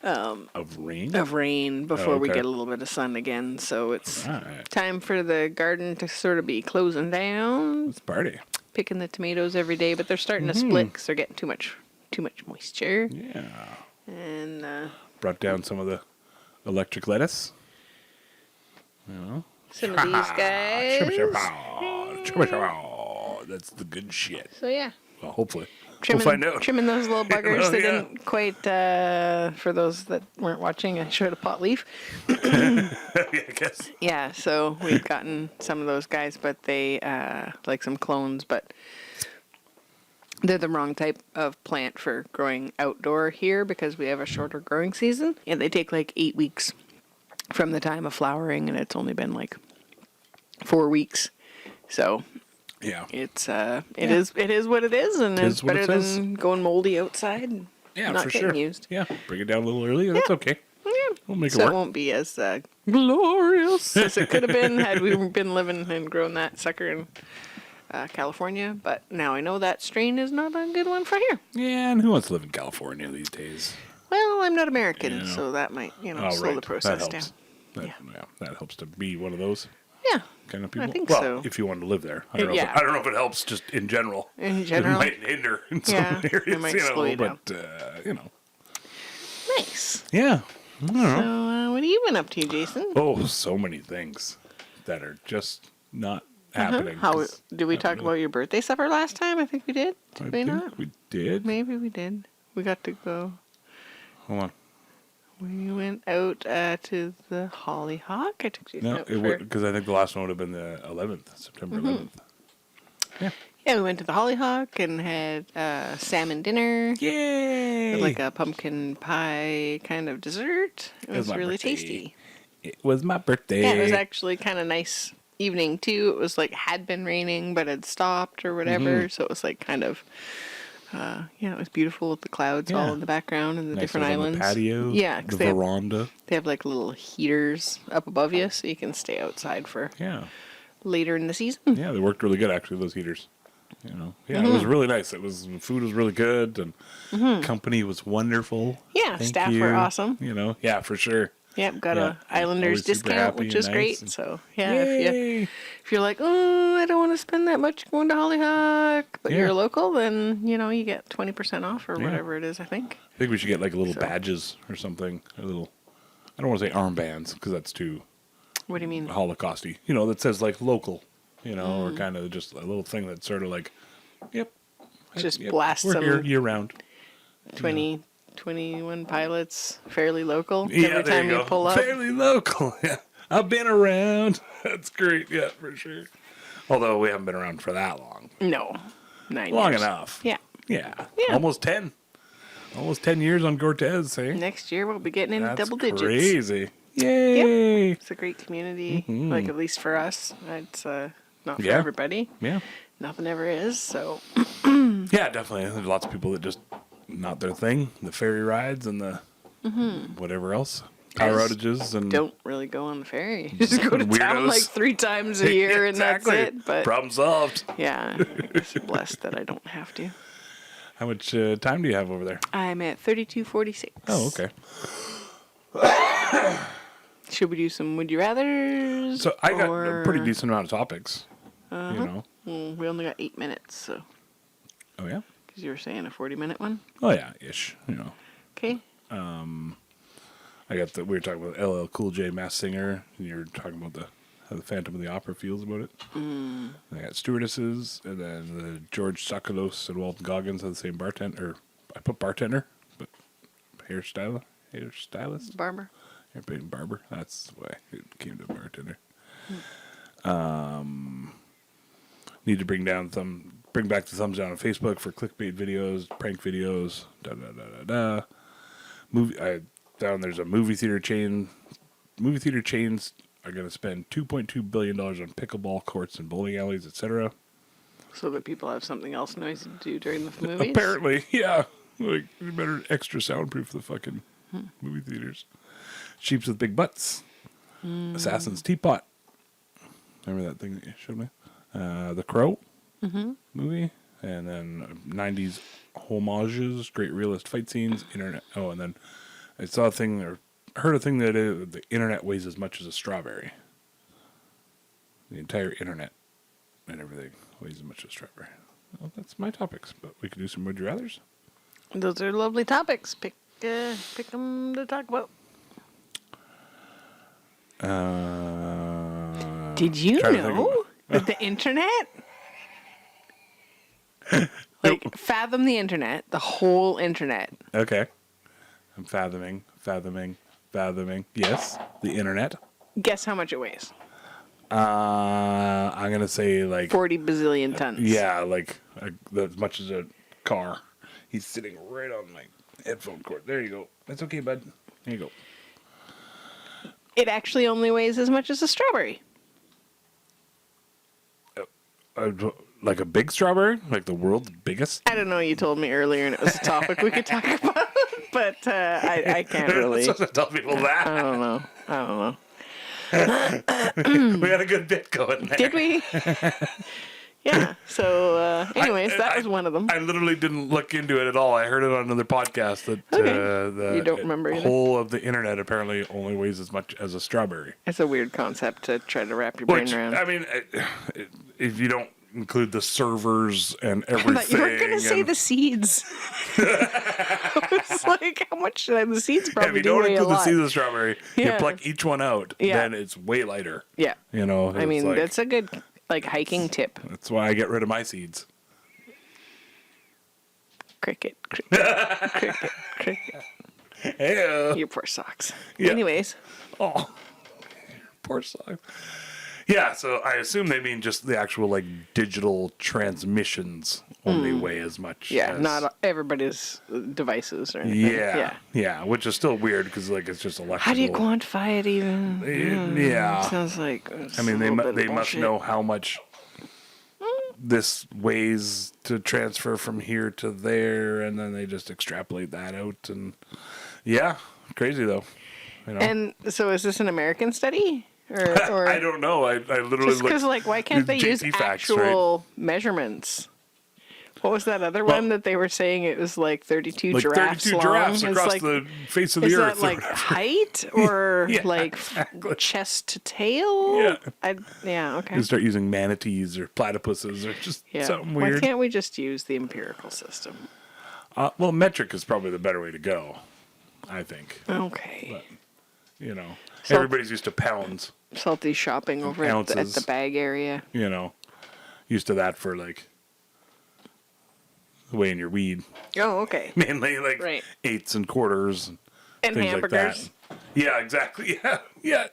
of rain? Of rain before we get a little bit of sun again. So it's time for the garden to sort of be closing down. Let's party. Picking the tomatoes every day, but they're starting to split because they're getting too much moisture. Yeah. And brought down some of the electric lettuce. Some of these guys. That's the good shit. So well, hopefully. We'll find out. Trimming those little buggers. They didn't quite, for those that weren't watching, I showed a pot leaf. I guess. Yeah, so we've gotten some of those guys, but they, like some clones, but they're the wrong type of plant for growing outdoor here because we have a shorter growing season. And they take like 8 weeks from the time of flowering, and it's only been like 4 weeks. So Yeah. It's it is what it is, and it's what it better is. than going moldy outside and Yeah, not for getting sure. used. Yeah, bring it down a little early. That's okay. Yeah. We'll make it So work. it won't be as glorious as it could have been had we been living and growing that sucker in California. But now I know that strain is not a good one for here. Yeah, and who wants to live in California these days? Well, I'm not American, You know. so that might Oh, slow right. the process that down. helps. That, Yeah. that helps to be one of those Yeah. kind of people. think well, so. if you want to live there, I don't know. Yeah. I don't know if it helps just in general. In general. It might hinder in some Yeah, it areas, might slow you down. but you know. Nice. Yeah. I don't know. So, what have you been up to, Jason? Oh, so many things that are just not happening. How 'cause did we not talk really- about your birthday supper last time? I think we did. I Did we think not? we did. Maybe we did. We got to go. Hold on. We went out to the Hollyhock. I took Jason No, out it for. would because I think the last one would have been the 11th, September 11th. Yeah. Yeah, we went to the Hollyhock and had salmon dinner. Yay! With like a pumpkin pie kind of dessert. It was my really birthday. tasty. It was my birthday. Yeah, it was actually kind of nice evening too. It was like had been raining but had stopped or whatever, so it was like kind of it was beautiful with the clouds all Yeah. in the background and the Nice different out on islands. the patio. Yeah, The 'cause they have, veranda. like little heaters up above you, so you can stay outside for Yeah. later in the season. Yeah, they worked really good actually, those heaters. You know. Yeah, it was really nice. Food was really good and company was wonderful. Yeah, Thank staff you. were awesome. You know, yeah, for sure. Yep, got Yeah, a Islanders always super discount, happy which and is nice great. and- So yeah, Yay! if you're like, oh, I don't want to spend that much going to Hollyhock, but Yeah. you're local, then you get 20% off or Yeah. whatever it is. I think. I think we should get like little So- badges or something. A little, I don't want to say armbands because that's too What do you mean? Holocausty. You know, that says like local, or kind of just a little thing that's sort of like, yep. Just yep, blast we're some here year round. 21 pilots, fairly local. Yeah, Every there time you you go. pull up. Fairly local. Yeah, I've been around. That's great. Yeah, for sure. Although we haven't been around for that long. No, 9 Long years. enough. Yeah. Yeah. Yeah. Almost 10. Almost 10 years on Cortez, eh? Next year we'll be getting into That's double digits. crazy. Yay. It's a great community, like at least for us. It's not for Yeah. everybody. Yeah. Nothing ever is. So Yeah, definitely. There's lots of people that just not their thing. The ferry rides and the whatever else. Power I just outages and don't really go on the ferry. You just go to town Weirdos. like 3 times a year and Exactly. that's it. But Problem solved. yeah, I'm just blessed that I don't have to. How much time do you have over there? I'm at 32:46. Oh, okay. Should we do some would you rather's? So I got a or- pretty decent amount of topics. You know. We only got 8 minutes, so Oh yeah. because you were saying a 40-minute one. Oh yeah, ish. You know. Okay. I got we were talking about LL Cool J, Masked Singer, and you were talking about how the Phantom of the Opera feels about it. I got stewardesses, and then the George Sakalos and Walton Goggins have the same bartender. I put bartender, but hairstylist, Barber. hairpin barber. That's why it came to bartender. Need to bring back the thumbs down on Facebook for clickbait videos, prank videos, There's a movie theater chain. Movie theater chains are going to spend $2.2 billion on pickleball courts and bowling alleys, etc. So that people have something else noisy to do during the movies. Apparently, yeah. Like, you better extra soundproof the fucking movie theaters. Sheeps with big butts. Assassin's Teapot. Remember that thing that you showed me? The Crow movie. And then 90s homages, great realist fight scenes, internet. Oh, and then I saw a thing, or heard a thing that the internet weighs as much as a strawberry. The entire internet and everything weighs as much as a strawberry. Well, that's my topics, but we could do some would you rathers. Those are lovely topics. Pick them to talk about. Did you trying to think know that the internet, like fathom the internet, the whole internet, Okay. I'm fathoming. Yes, the internet. guess how much it weighs? I'm gonna say like 40 bazillion tons. yeah, like as much as a car. He's sitting right on my headphone cord. There you go. That's okay, bud. There you go. It actually only weighs as much as a strawberry. like a big strawberry, like the world's biggest. I don't know. You told me earlier, and it was a topic we could talk about, but I can't really. I'm supposed to tell people that. I don't know. I don't know. We had a good bit going there. Did we? Yeah. So, anyways, that was one of them. I literally didn't look into it at all. I heard it on another podcast that the You don't remember either? whole of the internet apparently only weighs as much as a strawberry. It's a weird concept to try to wrap your brain around. I mean, if you don't include the servers and I everything. thought you were going to say the seeds. It's like, how much should I have the seeds? Probably if you don't weigh include a the lot. seeds of the strawberry, you Yeah. pluck each one out, Yeah. then it's way lighter. Yeah. You know, I mean, like, that's a good hiking tip. that's why I get rid of my seeds. Cricket, cricket, cricket. Hey, Your poor socks. Yeah. Anyways, oh, poor song. Yeah, so I assume they mean just the actual like digital transmissions only weigh as much. yeah, as, not everybody's devices or anything. yeah, which is still weird because like it's just electrical. How do you quantify it even? Yeah, Sounds like. I mean they must know how much this weighs to transfer from here to there, and then they just extrapolate that out, and yeah, crazy though. You know? And so, is this an American study? Or I don't know. I literally just because, looked. why can't they use JT facts, actual measurements? What was that other one that they were saying it was like 32 like giraffes 32 long? giraffes It's across like, the face of the is earth. that like height or Yeah, like exactly. chest to tail? Yeah. Yeah, okay. You start using manatees or platypuses or just Yeah. something Why weird. can't we just use the empirical system? Well, metric is probably the better way to go, I think. Okay. You know, So- everybody's used to pounds. Salty shopping over at Ounces. the bag area. You know, used to that for like weighing your weed, Oh, okay. mainly like Right. eighths and quarters and And things hamburgers. like that. Yeah, exactly. Yeah.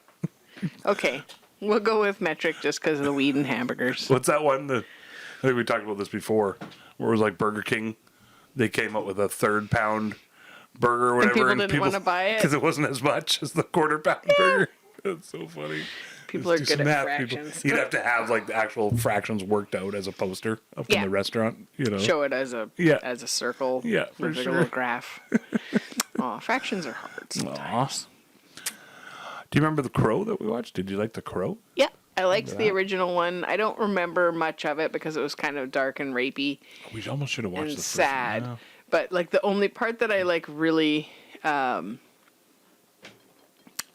Okay. We'll go with metric just because of the weed and hamburgers. What's that one? I think we talked about this before, where it was like Burger King. They came up with a 3rd pound burger or whatever. people didn't wanna buy it? because it wasn't as much as the 1/4 pound burger. That's so funny. People Let's are do good some at math, people. fractions. You'd have to have like the actual fractions worked out as a poster up in Yeah. the restaurant. You know, Show it as a circle. Yeah, for with like sure. a little graph. Oh, fractions are hard sometimes. Do you remember The Crow that we watched? Did you like The Crow? Yeah, I liked the original one. I don't remember much of it because it was kind of dark and rapey We almost should have watched and the first sad. one. But like the only part that I like really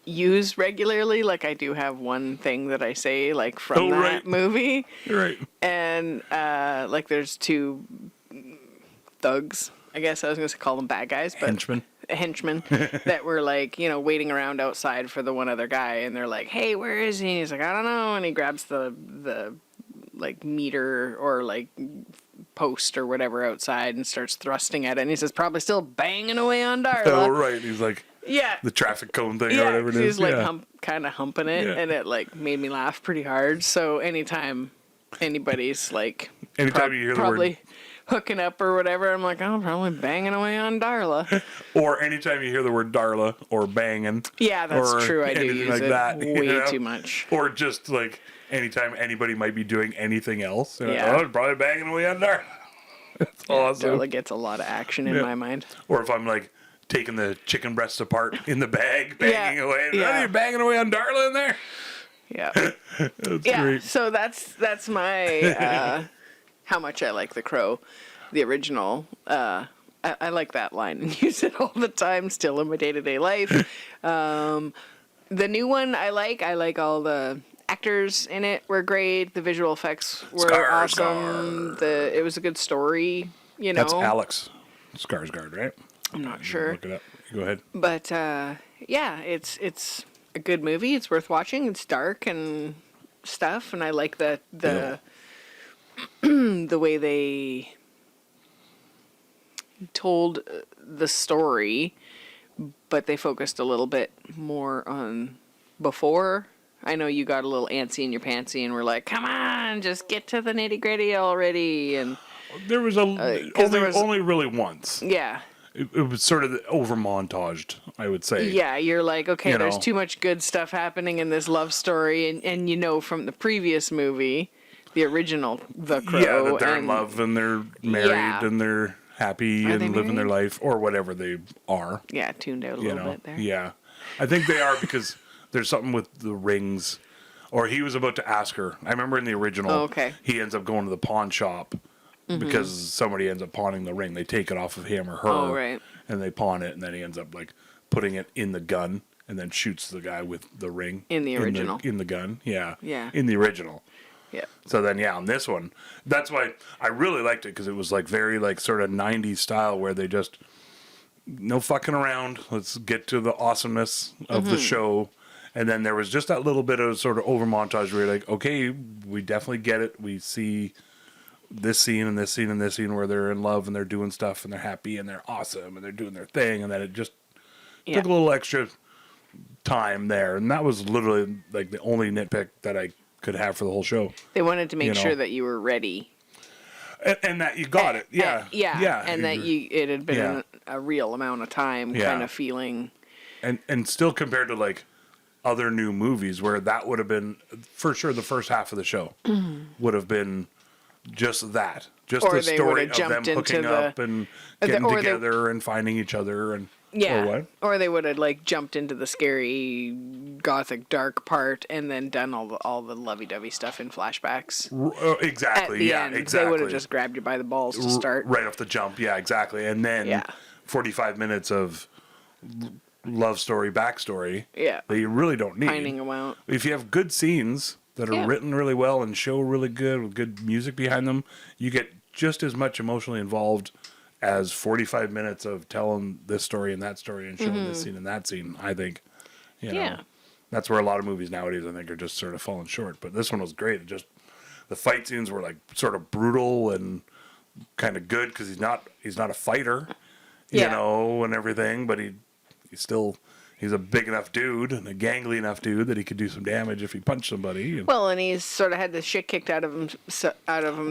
use regularly, like I do have one thing that I say like from that right. movie, You're right. and like there's 2 thugs. I guess I was going to call them bad guys, but henchmen that were like, you know, waiting around outside for the one other guy, and they're like, "Hey, where is he?" And he's like, "I don't know," and he grabs the like meter or like post or whatever outside and starts thrusting at it, and he says, "Probably still banging away on Darla." Oh, right. He's like Yeah. the traffic cone thing or Yeah, whatever it is. he's like yeah. kind of humping it, Yeah. and it like made me laugh pretty hard. So anytime anybody's like Anytime you hear the word- probably hooking up or whatever, I'm like, oh, probably banging away on Darla. Or anytime you hear the word Darla or banging. Yeah, that's or true. I do anything use like it that, you way know? too much. Or just like anytime anybody might be doing anything else. You know, Yeah. oh, probably banging away on Darla. That's awesome. Darla gets a lot of action in Yeah. my mind. Or if I'm like taking the chicken breasts apart in the bag, banging Yeah. away. Yeah. Oh, you're banging away on Darla in there? Yeah. That's Yeah. great. So that's my how much I like The Crow, the original. I like that line and use it all the time, still in my day-to-day life. The new one I like all the actors in it were great. The visual effects were awesome. It was a good story, you know. That's Alex Skarsgård, right? I'm not sure. Look it up. Go ahead. But yeah, it's a good movie. It's worth watching. It's dark and stuff, and I like the the way they told the story, but they focused a little bit more on before. I know you got a little antsy in your pantsy and were like, "Come on, just get to the nitty gritty already." And There was only really once. yeah. It was sort of over montaged, I would say. Yeah, you're like, okay, You there's know. too much good stuff happening in this love story, and you know from the previous movie The original The Crow. Yeah, that they're in and- love and they're married Yeah. and they're happy Are they and living their married? life or whatever they are. Yeah, tuned out a You little know, bit there. yeah. I think they are because there's something with the rings, or he was about to ask her. I remember in the original, Oh, okay. he ends up going to the pawn shop because somebody ends up pawning the ring. They take it off of him or her, Oh, right. and they pawn it, and then he ends up like putting it in the gun and then shoots the guy with the ring In the original. in the gun. Yeah, Yeah. in the original. Yeah. So then, yeah, on this one, that's why I really liked it because it was like very like sort of 90s style where they just no fucking around. Let's get to the awesomeness of the show. And then there was just that little bit of sort of over montage where you're like, okay, we definitely get it. We see this scene and this scene and this scene where they're in love and they're doing stuff and they're happy and they're awesome and they're doing their thing. And then it just Yeah. took a little extra time there. And that was literally like the only nitpick that I could have for the whole show. They wanted to make You know. sure that you were ready. And that you got it. Yeah. Yeah. And that it had been Yeah. a real amount of time Yeah. kind of feeling. And still compared to like other new movies where that would have been for sure the first half of the show would have been just that. Just Or the they story would've of them jumped into hooking the- up and or getting they- together and finding each other and Yeah. or what? Or they would have like jumped into the scary gothic dark part and then done all the lovey-dovey stuff in flashbacks. Exactly. At the Yeah, end, exactly. they would have just grabbed you by the balls to start. Right off the jump. Yeah, exactly. And then Yeah. 45 minutes of love story, backstory Yeah. that you really don't need. Pining them out. If you have good scenes that are Yeah. written really well and show really good with good music behind them, you get just as much emotionally involved as 45 minutes of telling this story and that story and showing this scene and that scene, I think. You know, Yeah. that's where a lot of movies nowadays, I think, are just sort of falling short. But this one was great. It just the fight scenes were like sort of brutal and kind of good because he's not a fighter, you Yeah. know, and everything. But he's a big enough dude and a gangly enough dude that he could do some damage if he punched somebody. And, Well, and he's sort of had the shit kicked out of him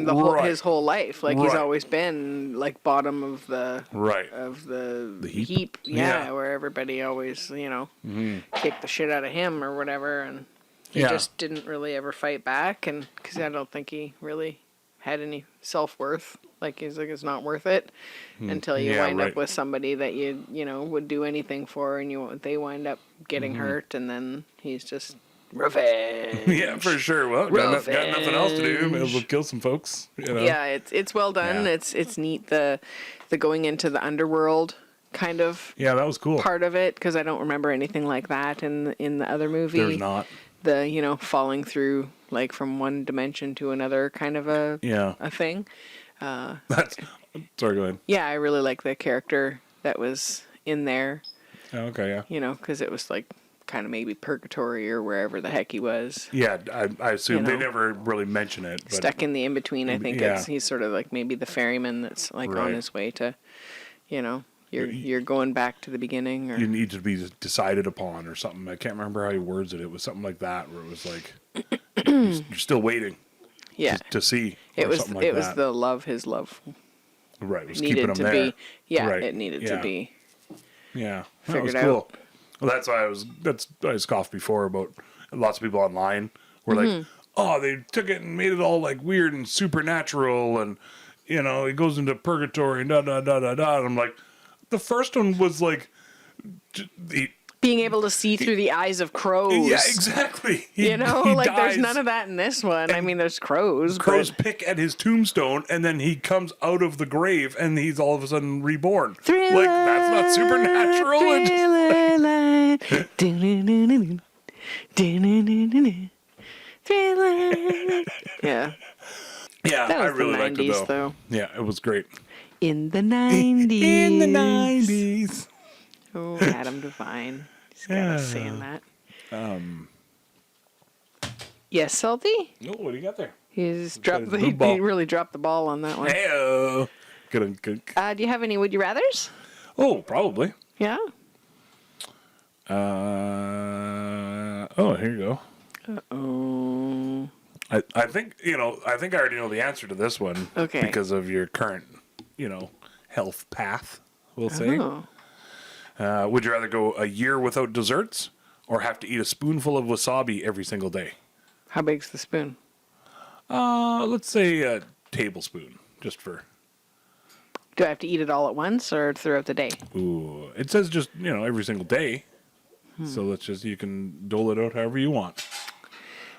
Right. his whole life. Like he's Right. always been like bottom of the right. the heap? Yeah, Yeah. where everybody always kicked the shit out of him or whatever, and he Yeah. just didn't really ever fight back, and because I don't think he really had any self-worth. Like he's like, it's not worth it until you Yeah, wind right. up with somebody that you would do anything for, and they wind up getting hurt, and then he's just revenge. Yeah, for sure. Well, got nothing else to do. Maybe we'll kill some folks. You know? Yeah, it's well done. Yeah. It's neat the going into the underworld kind of Yeah, that was cool. part of it, because I don't remember anything like that in the other movie. There's not. The falling through like from one dimension to another kind of a Yeah. thing. That's. Sorry, go ahead. Yeah, I really like the character that was in there. Oh, okay, yeah. Because it was like kind of maybe purgatory or wherever the heck he was. Yeah, I assume they know. never really mention it. But Stuck in the in between. I think Yeah. he's sort of like maybe the ferryman that's like on Right. his way to, you're going back to the beginning, or you need to be decided upon or something. I can't remember how he words it. It was something like that, where it was like you're still waiting yeah. to see. It or was something like it was that. the love his love right. It was keeping needed him to there. be. Yeah, Right. it needed Yeah. to be. Yeah, that figured was out. cool. Well, that's why I scoffed before about lots of people online were Mm-hmm. like, oh, they took it and made it all like weird and supernatural, and it goes into purgatory and da da da da da. And I'm like, the first one was like, Being able to see through the eyes of crows. yeah, exactly. He Like there's dies. none of that in this one. I mean, there's crows. Crows but pick at his tombstone, and then he comes out of the grave, and he's all of a sudden reborn. Thriller, Like that's not supernatural. It just- Thriller line. Thriller. Yeah. yeah, That I was really the liked 90s, it though. though. Yeah, it was great. In the 90s. In the 90s. Oh, Adam Devine. He's got us saying that. Yes, Salty? Oh, what do you got there? He's got dropped his the, blue he ball. really dropped the ball on that one. Hey, good. Do you have any would you rathers? Oh, probably. Yeah. Oh, here you go. Oh. I think I think I already know the answer to this one. Okay. Because of your current, health path. We'll say. Oh. Would you rather go a year without desserts, or have to eat a spoonful of wasabi every single day? How big's the spoon? Let's say a tablespoon, just for. Do I have to eat it all at once or throughout the day? Ooh, it says just every single day. So let's just you can dole it out however you want.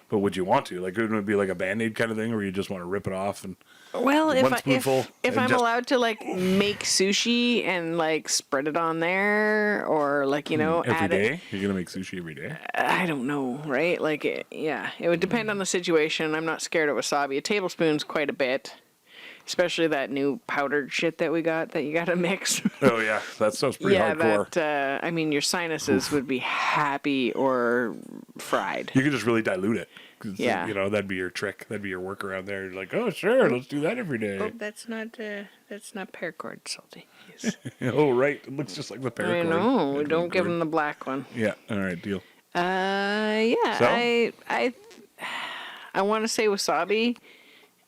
But would you want to? Like, it would be like a Band-Aid kind of thing, where you just want to rip it off and. Well, One spoonful if and I'm just- allowed to like make sushi and like spread it on there, or like Every add day? You're gonna make sushi every day? I don't know, right? Like, it would depend on the situation. I'm not scared of wasabi. A tablespoon's quite a bit, especially that new powdered shit that we got that you got to mix. Oh yeah, that sounds pretty hardcore. that. I mean, your sinuses would be happy or fried. You could just really dilute it. 'Cause, Yeah. that'd be your trick. That'd be your workaround there. You're like, oh sure, let's do that every day. Oh, that's not paracord salty. Yes. Oh right, it looks just like the paracord. I know. That'd be Don't give good. him the black one. Yeah. All right. Deal. Yeah. So? I want to say wasabi.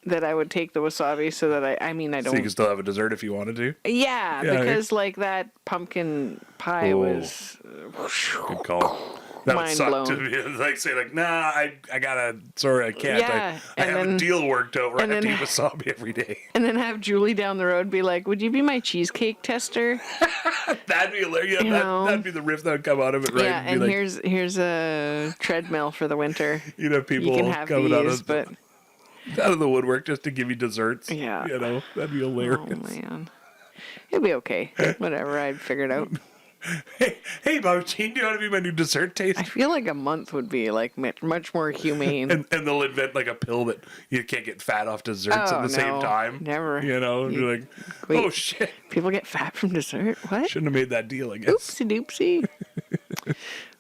That I would take the wasabi so that I don't. So you can still have a dessert if you wanted to. Yeah, Yeah, because like that pumpkin pie Oh. was Good call. That would Mind suck blown. to be like say like, nah, I gotta. Sorry, I can't. Yeah, I and have a then- deal worked out where I and have to then- eat wasabi every day. and then have Julie down the road be like, "Would you be my cheesecake tester?" That'd be hilarious. You know? That'd be the riff that would come out of it, right? Yeah, Be and like, here's a treadmill for the winter. you'd have people You can have coming these, but out of the woodwork just to give you desserts. Yeah. That'd be hilarious. oh man, it'd be okay. Whatever, I'd figure it out. Hey, Martine, do you want to be my new dessert taste? I feel like a month would be like much more humane. And they'll invent like a pill that you can't get fat off desserts at Oh, the same no, time. never. You're like, Wait. oh shit, People get fat from dessert. What? shouldn't have made that deal, I guess. Oopsie doopsie.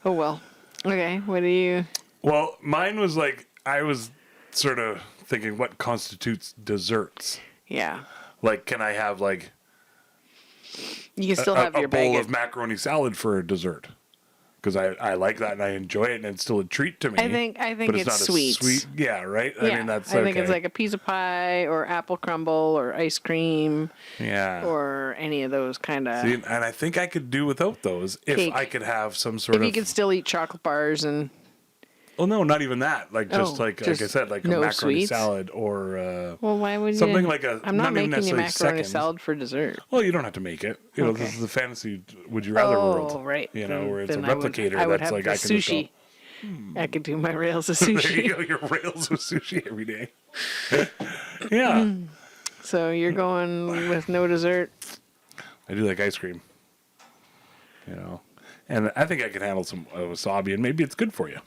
Oh well. Okay, what do you? Well, mine was like, I was sort of thinking what constitutes desserts. Yeah, Like, can I have like you can still have a your bowl bag of macaroni salad for a dessert? Because I like that and I enjoy it and it's still a treat to me. I think but it's not sweets. a sweet. Yeah, right. Yeah, I mean, that's I okay. think it's like a piece of pie or apple crumble or ice cream yeah. or any of those kind of. See, and I think I could do without those if Cake. I could have some sort If of. you could still eat chocolate bars and Well, no, not even that. Like just Oh, like I just said, like a no macaroni sweets? salad or well, why would something you? like a. I'm not even making you necessarily macaroni seconds. salad for dessert. Well, you don't have to make it. You know, Okay. this is the fantasy would you rather world. Oh, right. You know, where it's a Then I would- replicator I would that's have like the I can just go, sushi. I could do my rails of there you sushi. go, your rails with sushi every day. Yeah, So you're going with no dessert. I do like ice cream. You know, and I think I can handle some wasabi, and maybe it's good for you.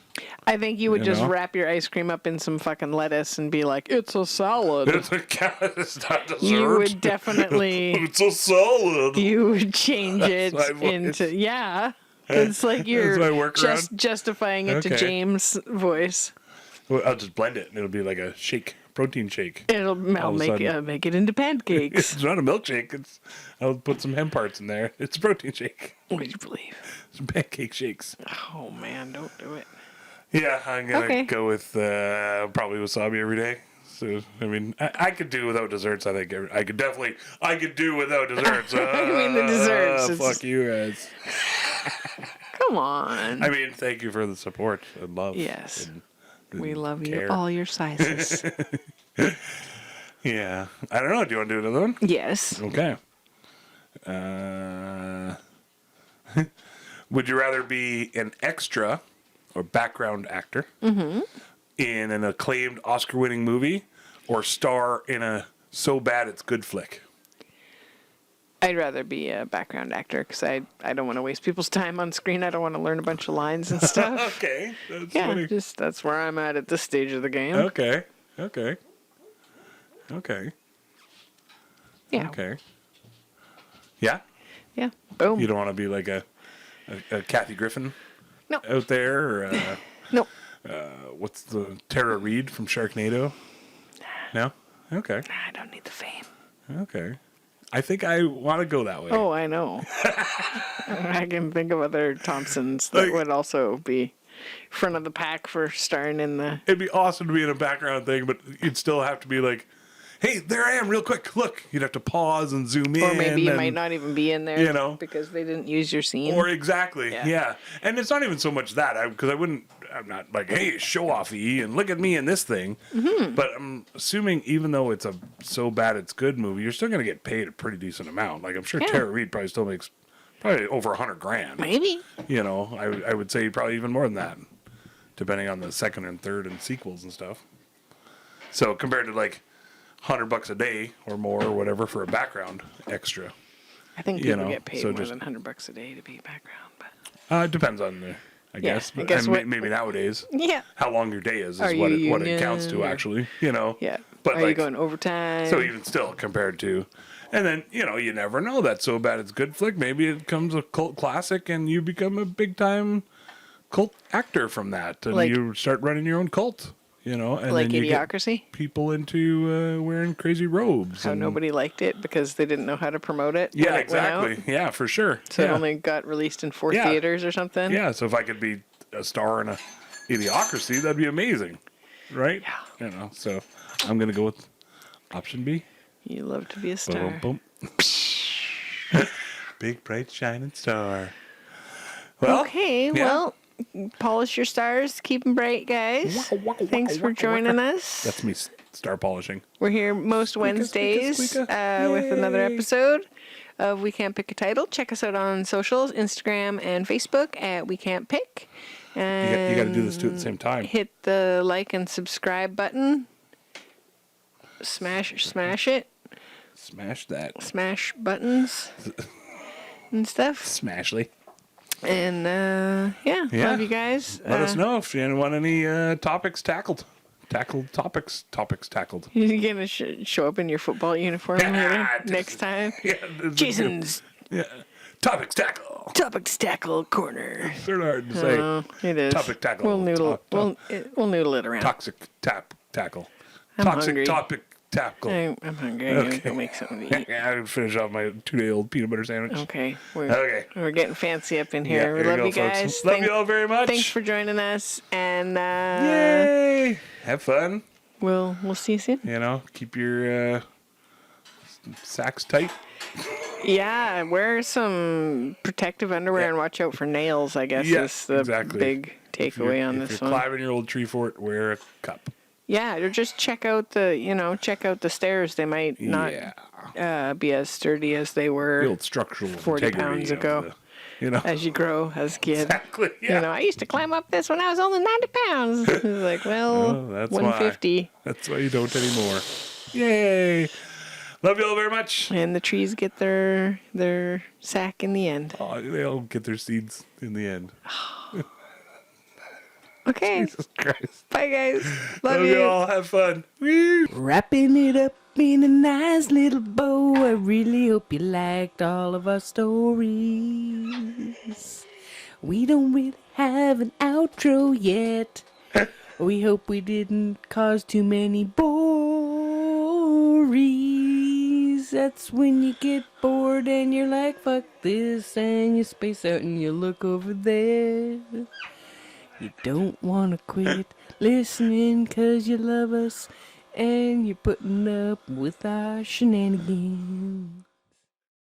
I think you would You just know? wrap your ice cream up in some fucking lettuce and be like, "It's a salad." It's not dessert. You would definitely. It's a salad. You would change it my voice. into yeah. It's like you're my workaround? just justifying it to Okay. James' voice. Well, I'll just blend it, and it'll be like a shake, protein shake. I'll of a make sudden. make it into pancakes. It's not a milkshake. I'll put some hemp parts in there. It's a protein shake. Would you believe? Some pancake shakes. Oh man, don't do it. Yeah, I'm gonna Okay. go with probably wasabi every day. So I mean, I could do without desserts. I think I could definitely. I could do without desserts. I mean the desserts. It's- Fuck you guys. Come on. I mean, thank you for the support and love. Yes. and We love you, care. all your sizes. Yeah, I don't know. Do you want to do another one? Yes. Okay. Would you rather be an extra or background actor in an acclaimed Oscar-winning movie, or star in a so bad it's good flick? I'd rather be a background actor because I don't want to waste people's time on screen. I don't want to learn a bunch of lines and stuff. Okay, that's Yeah, funny. just that's where I'm at this stage of the game. Okay. Yeah. Yeah. Yeah. Boom. You don't want to be like a Kathy Griffin No. out there, or No. what's the Tara Reid from Sharknado? No. Okay. I don't need the fame. Okay. I think I want to go that way. Oh, I know. I can think of other Thompsons that Like- would also be front of the pack for starring in the. It'd be awesome to be in a background thing, but you'd still have to be like, hey, there I am, real quick. Look, you'd have to pause and zoom in. Or maybe you and, might not even be in there, you know, because they didn't use your scene. Or exactly, yeah. And it's not even so much that, because I'm not like, hey, show offy and look at me in this thing. Mm-hmm. But I'm assuming even though it's a so bad it's good movie, you're still going to get paid a pretty decent amount. Like I'm sure Tara Reid probably still makes probably over $100,000. Maybe. You know, I would say probably even more than that, depending on the second and third and sequels and stuff. So compared to like $100 a day or more or whatever for a background extra. I think people get paid more than $100 a day to be background, but it depends on the, I guess. I guess and maybe nowadays. Yeah. How long your day is Are what you it union counts to or- actually, you know. Yeah. But Are you going overtime? So even still compared to, and then, you know, you never know. That's so bad it's good flick. Maybe it becomes a cult classic and you become a big time cult actor from that. And you start running your own cult, you know. And like then you Idiocracy? get people into wearing crazy robes. How nobody liked it because they didn't know how to promote it. Yeah, when it went exactly. out. Yeah, for sure. So it only got released in 4 theaters or something. Yeah, so if I could be a star in a Idiocracy, that'd be amazing. Right? Yeah. You know, so I'm going to go with option B. You love to be a star. Boom, boom. Big, bright, shining star. Well, Okay, well, polish your stars, keep them bright, guys. Thanks for joining us. That's me star polishing. We're here most Wednesdays with another episode of We Can't Pick a Title. Check us out on socials, Instagram and Facebook at We Can't Pick. And You got to do this two at the same time. hit the like and subscribe button. Smash it. Smash that. Smash buttons and stuff. Smashly. And love you guys. Let us know if you want any topics tackled. Topics tackled. You're gonna show up in your football uniform next time. Yeah, Jason's topics tackle. Topics tackle corner. It's sort of hard to say. It is. Topic tackle. We'll noodle. We'll noodle it around. Toxic tackle. I'm Toxic hungry. topic tackle. I'm hungry. I'm gonna go make something to eat. I would finish off my 2-day-old peanut butter sandwich. Okay. Okay. We're getting fancy up in Yeah, here. We here love go, you guys. folks. Love you all very much. Thanks for joining us. And Yay! Have fun. we'll see you soon. You know, keep your sacks tight. Yeah, wear some protective underwear and watch out for nails, I guess, is the big takeaway on this If you're one. climbing your old tree fort, wear a cup. Yeah, or just check out the stairs. They might not be as sturdy as they were The old structural 40 integrity pounds of ago. the, As you grow as a kid. Exactly. Yeah. I used to climb up this when I was only 90 pounds. It's like, well, that's 150. Why. That's why you don't anymore. Yay. Love you all very much. And the trees get their sack in the end. Oh, they all get their seeds in the end. Okay. Jesus Christ. Bye, guys. Love Love you. you all. Have fun. Woo. Wrapping it up in a nice little bow. I really hope you liked all of our stories. We don't really have an outro yet. We hope we didn't cause too many bories. That's when you get bored and you're like, fuck this, and you space out and you look over there. You don't want to quit listening 'cause you love us and you're putting up with our shenanigans.